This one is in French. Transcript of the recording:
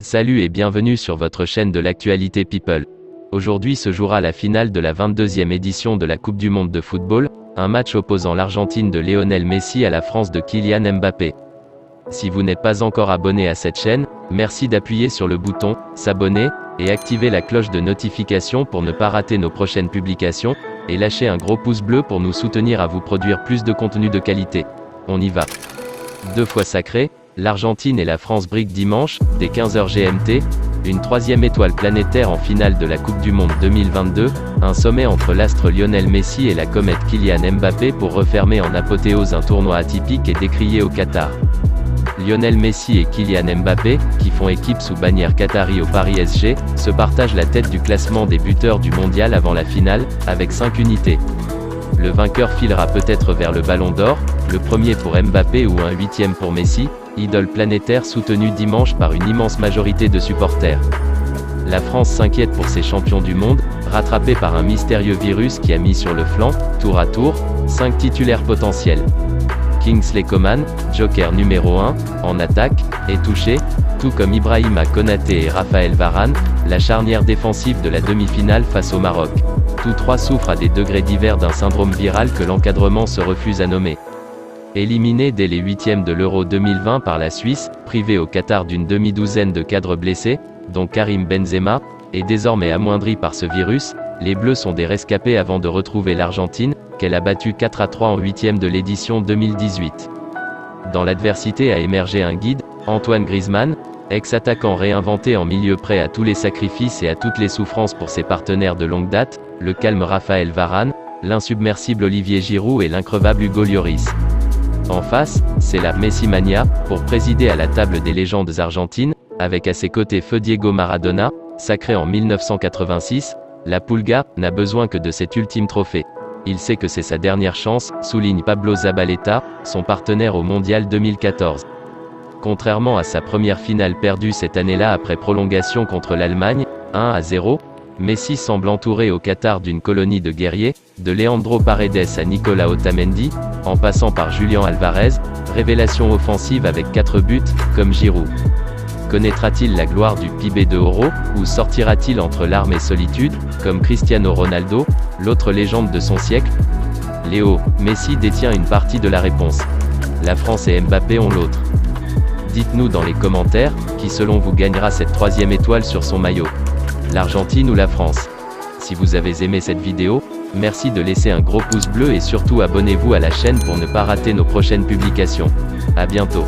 Salut et bienvenue sur votre chaîne de l'actualité People. Aujourd'hui se jouera la finale de la 22e édition de la Coupe du Monde de football, un match opposant l'Argentine de Lionel Messi à la France de Kylian Mbappé. Si vous n'êtes pas encore abonné à cette chaîne, merci d'appuyer sur le bouton « S'abonner » et activer la cloche de notification pour ne pas rater nos prochaines publications, et lâcher un gros pouce bleu pour nous soutenir à vous produire plus de contenu de qualité. On y va. 2 fois sacrés, l'Argentine et la France briguent dimanche, dès 15h GMT, une 3e étoile planétaire en finale de la Coupe du Monde 2022, un sommet entre l'astre Lionel Messi et la comète Kylian Mbappé pour refermer en apothéose un tournoi atypique et décrié au Qatar. Lionel Messi et Kylian Mbappé, qui font équipe sous bannière qatari au Paris SG, se partagent la tête du classement des buteurs du mondial avant la finale, avec 5 unités. Le vainqueur filera peut-être vers le Ballon d'Or, le premier pour Mbappé ou un 8e pour Messi, idole planétaire soutenue dimanche par une immense majorité de supporters. La France s'inquiète pour ses champions du monde, rattrapés par un mystérieux virus qui a mis sur le flanc, tour à tour, 5 titulaires potentiels. Kingsley Coman, joker numéro 1, en attaque, est touché, tout comme Ibrahima Konaté et Raphaël Varane, la charnière défensive de la demi-finale face au Maroc. Tous trois souffrent à des degrés divers d'un syndrome viral que l'encadrement se refuse à nommer. Éliminé dès les 8e de l'Euro 2020 par la Suisse, privé au Qatar d'une demi-douzaine de cadres blessés, dont Karim Benzema, et désormais amoindri par ce virus, les Bleus sont des rescapés avant de retrouver l'Argentine, qu'elle a battue 4-3 en 8e de l'édition 2018. Dans l'adversité a émergé un guide, Antoine Griezmann, ex-attaquant réinventé en milieu prêt à tous les sacrifices et à toutes les souffrances pour ses partenaires de longue date, le calme Raphaël Varane, l'insubmersible Olivier Giroud et l'increvable Hugo Lloris. En face, c'est la Messimania, pour présider à la table des légendes argentines, avec à ses côtés feu Diego Maradona, sacré en 1986, la Pulga n'a besoin que de cet ultime trophée. Il sait que c'est sa dernière chance, souligne Pablo Zabaleta, son partenaire au Mondial 2014. Contrairement à sa première finale perdue cette année-là après prolongation contre l'Allemagne, 1-0, Messi semble entouré au Qatar d'une colonie de guerriers, de Leandro Paredes à Nicolas Otamendi, en passant par Julián Alvarez, révélation offensive avec 4 buts, comme Giroud. Connaîtra-t-il la gloire du PIB de Oro, ou sortira-t-il entre larmes et solitude, comme Cristiano Ronaldo, l'autre légende de son siècle? Léo Messi détient une partie de la réponse. La France et Mbappé ont l'autre. Dites-nous dans les commentaires, qui selon vous gagnera cette 3e étoile sur son maillot? L'Argentine ou la France? Si vous avez aimé cette vidéo, merci de laisser un gros pouce bleu et surtout abonnez-vous à la chaîne pour ne pas rater nos prochaines publications. À bientôt.